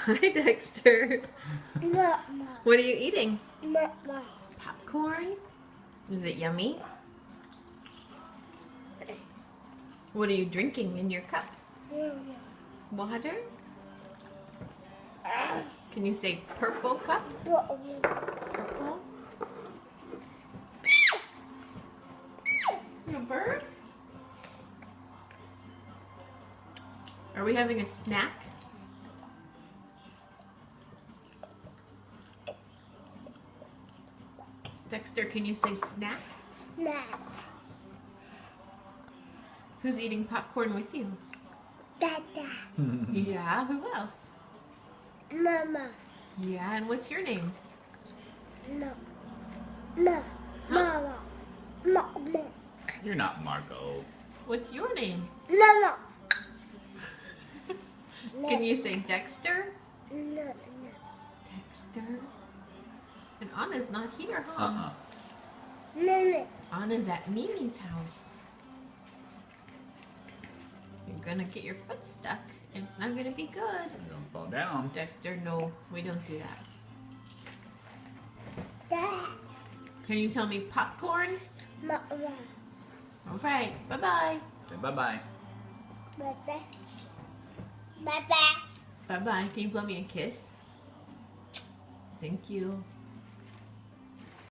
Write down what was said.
Hi, Dexter. Mama. What are you eating? Mama. Popcorn? Is it yummy? What are you drinking in your cup? Water? Can you say purple cup? Purple? Is there a bird? Are we having a snack? Dexter, can you say snack? Who's eating popcorn with you? Dada. Yeah, who else? Mama. Yeah, and what's your name? No. No. Mama. Mama. You're not Marco. What's your name? No. Can you say Dexter? No. Dexter? And Anna's not here, huh? No. Anna's at Mimi's house. You're gonna get your foot stuck. It's not gonna be good. Don't fall down. Dexter, no, we don't do that. Dad. Can you tell me popcorn? Mama. All right, bye-bye. Say bye-bye. Bye. Bye-bye. Can you blow me a kiss? Thank you.